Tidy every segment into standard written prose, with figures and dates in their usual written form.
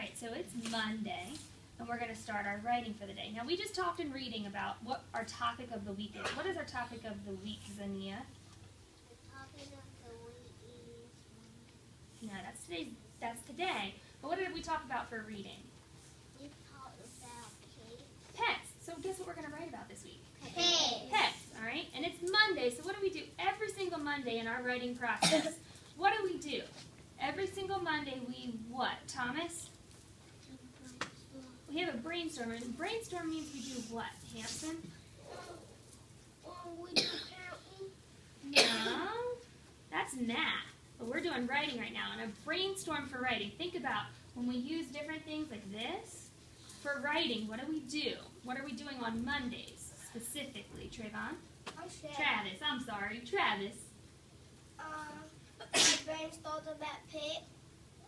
right, so it's Monday, and we're going to start our writing for the day. Now, we just talked in reading about what our topic of the week is. What is our topic of the week, Zania? The topic of the week is... No, that's today. But what did we talk about for reading? You talked about kids. Pets. So guess what we're going to write about this week? Pets. Pets, all right? And it's Monday, so what do we do every single Monday in our writing process? What do we do? Every single Monday we what, Thomas? We have a brainstorm, and brainstorm means we do what, Hampton? We do counting. No, that's math. But we're doing writing right now, and a brainstorm for writing. Think about when we use different things like this. For writing, what do we do? What are we doing on Mondays, specifically, Trayvon? Travis, I'm sorry, Travis. Brainstorm about pets.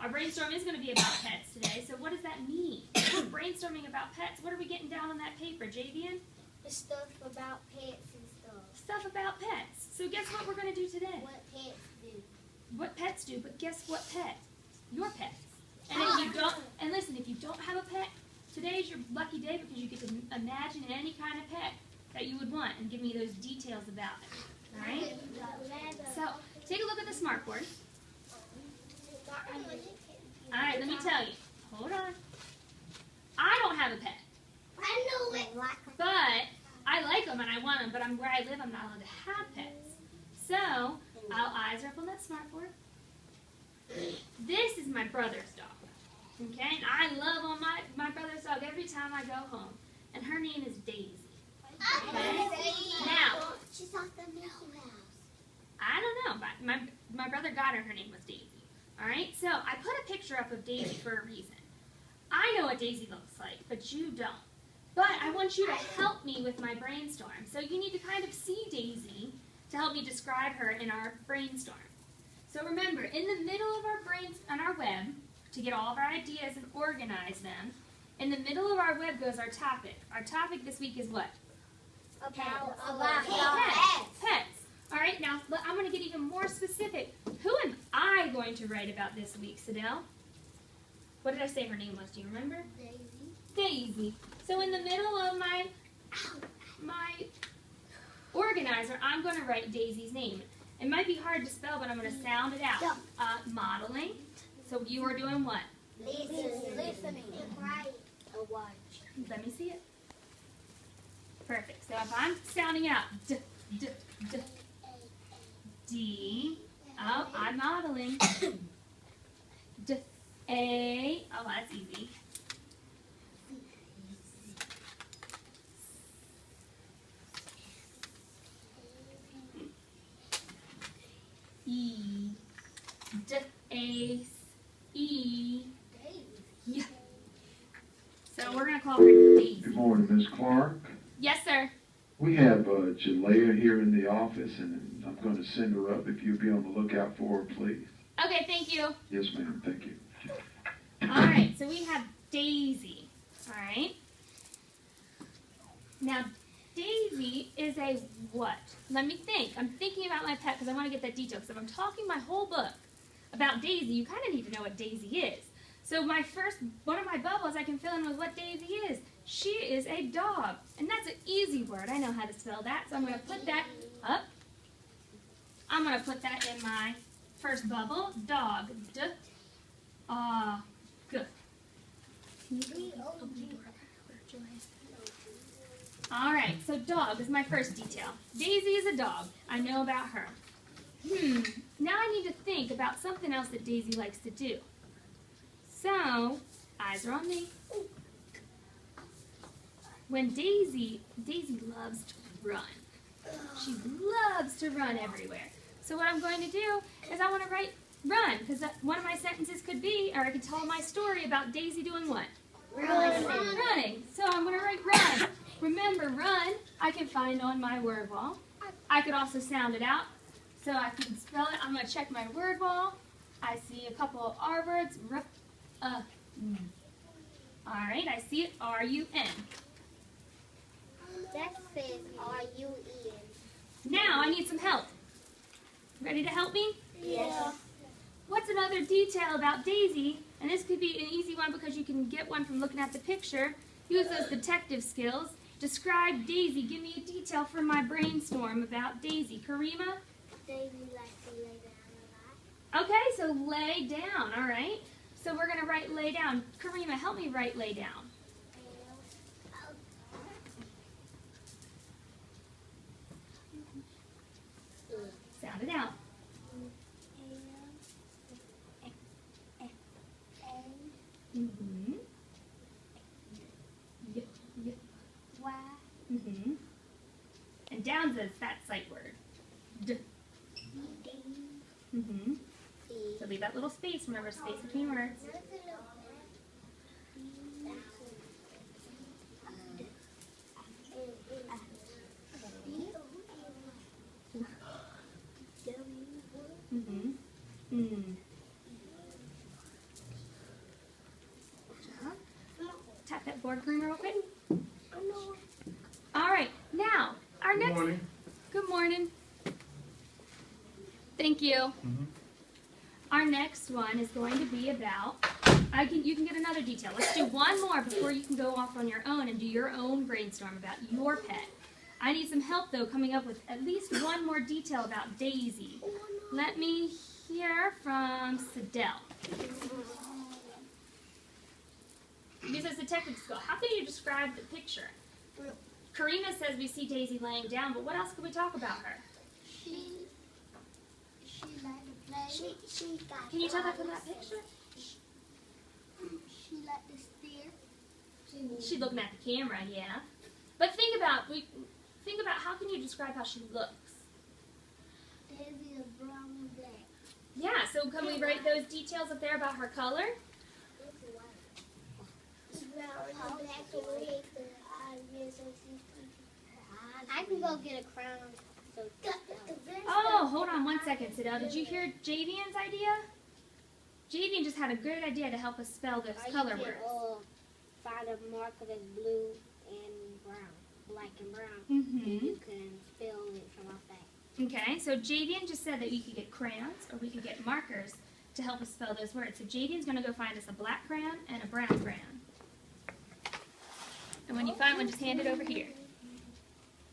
Our brainstorm is going to be about pets today, so what does that mean? We're brainstorming about pets. What are we getting down on that paper, Javian? The stuff about pets and stuff. Stuff about pets. So guess what we're going to do today? What pets do. What pets do, but guess what pet? Your pets. And if you don't, and listen, if you don't have a pet, today is your lucky day because you get to imagine any kind of pet that you would want and give me those details about it. All right? So take a look at the smartboard. All right, let me tell you. Hold on. I don't have a pet. I know it. But I like them and I want them, but where I live, I'm not allowed to have pets. So, our eyes are up on that smartboard. This is my brother's dog. Okay? And I love on my brother's dog every time I go home. And her name is Daisy. Okay? Now, she's off the Mickey Mouse. I don't know, but my brother got her name was Daisy. Alright? So, I put a picture up of Daisy for a reason. I know what Daisy looks like, but you don't. But I want you to help me with my brainstorm. So you need to kind of see Daisy to help me describe her in our brainstorm. So remember, in the middle of our on our web, to get all of our ideas and organize them, in the middle of our web goes our topic. Our topic this week is what? About Pets. Pets. All right, now I'm going to get even more specific. Who am I going to write about this week, Sidel? What did I say her name was? Do you remember? Daisy. So in the middle of my organizer, I'm going to write Daisy's name. It might be hard to spell, but I'm going to sound it out. Modeling. So you are doing what? Listening. Right. Or watch. Let me see it. Perfect. So if I'm sounding out D. Oh, I'm modeling. A. Oh, that's easy. E. A. E. Yeah. So we're going to call her Daisy. Good morning, Ms. Clark. Yes, sir. We have Jalea here in the office, and I'm going to send her up. If you'll be on the lookout for her, please. Okay, thank you. Yes, ma'am. Thank you. All right, so we have Daisy. All right. Now, Daisy is a what? Let me think. I'm thinking about my pet because I want to get that detail. Because if I'm talking my whole book about Daisy, you kind of need to know what Daisy is. So one of my bubbles I can fill in with what Daisy is. She is a dog. And that's an easy word. I know how to spell that. So I'm going to put that up. I'm going to put that in my first bubble. Dog. Good. All right, so dog is my first detail. Daisy is a dog. I know about her. Now I need to think about something else that Daisy likes to do. So, eyes are on me. When Daisy loves to run. She loves to run everywhere. So what I'm going to do is I want to write run, because one of my sentences could be, or I could tell my story about Daisy doing what? Running. So I'm going to write run. Remember, run, I can find on my word wall. I could also sound it out, so I can spell it. I'm going to check my word wall. I see a couple of R words. All right, I see it, R-U-N. That says R-U-N. Now I need some help. Ready to help me? Yeah. what's another detail about Daisy? And this could be an easy one because you can get one from looking at the picture. Use those detective skills. Describe Daisy. Give me a detail from my brainstorm about Daisy. Karima? Daisy likes to lay down a lot. Okay, so lay down, all right? So we're going to write lay down. Karima, help me write lay down. Sound it out. Mm-hmm. Mm-hmm. And down's a fat sight word. D. Mm-hmm. So leave that little space, remember space between words. Mm-hmm. Mm. Tap that board for me real quick. All right, now our next. Good morning. Good morning. Thank you. Mm-hmm. Our next one is going to be about. You can get another detail. Let's do one more before you can go off on your own and do your own brainstorm about your pet. I need some help though, coming up with at least one more detail about Daisy. Let me hear from Sidel. This is detective school. How can you describe the picture? Karina says we see Daisy laying down, but what else can we talk about her? She liked to play. She got. Can you tell that from that picture? She liked to steer. She's looking at the camera, yeah. But think about how can you describe how she looks? Daisy is brown and black. Yeah, so can we write those details up there about her color? I can go get a crown. Oh, hold on one second, Sidel. Did you hear Javian's idea? Javian just had a good idea to help us spell those color words. Find a marker that's blue and brown, black and brown. Mm-hmm. And you can spell it from off that. Okay, so Javian just said that we could get crayons or we could get markers to help us spell those words. So Javian's going to go find us a black crayon and a brown crayon. And when you find one, just hand it over here.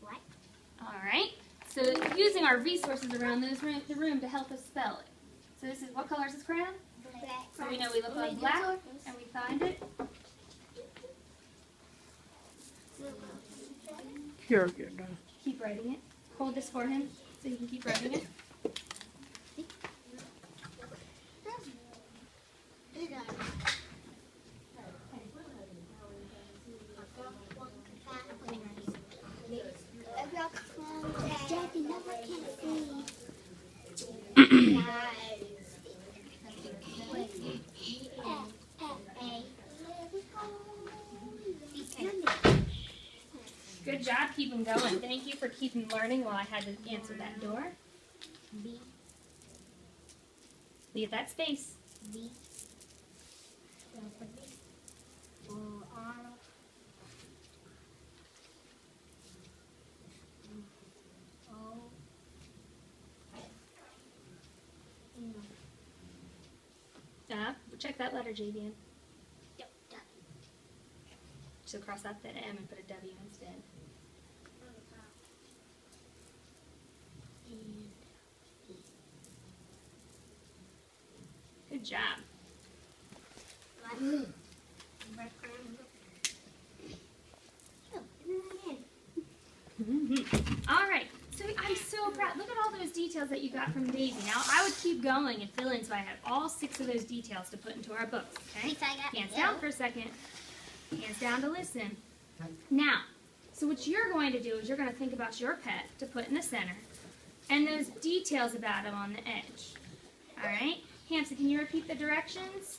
What? All right. So using our resources around the room to help us spell it. So this is, what color is this crayon? Black. So we know we look like black, and we find it. Here, get done. Keep writing it. Hold this for him so he can keep writing it. Jackie never can see. Good job keeping going. Thank you for keeping learning while I had to answer that door. B. Leave that space. B. R. O. Check that letter, Javian. Yep, done. So cross out that M and put a W instead. Good job. All right. So I'm so proud. Look at all those details that you got from Daisy. Now I would keep going and fill in so I had all 6 of those details to put into our books. Okay. Hands down for a second. Hands down to listen. Now, so what you're going to do is you're going to think about your pet to put in the center and those details about him on the edge. All right? Hampson, can you repeat the directions?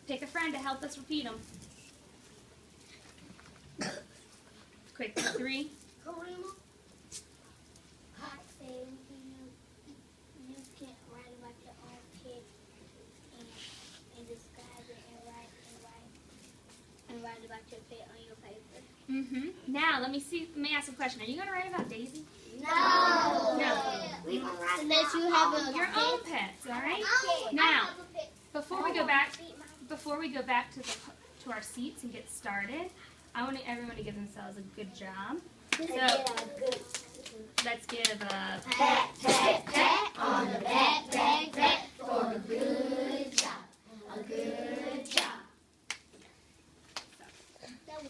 Pick a friend to help us repeat them. Quick, 3. You can't write about your own kid and describe it and write about your pet on your paper. Now, let me ask a question. Are you going to write about Daisy? No. No. We gonna ride unless you have a Your own pets, all right? Now, before we go back to our seats and get started, I want everyone to give themselves a good job. So let's give a pat, pat, pat on the back, back, back for a good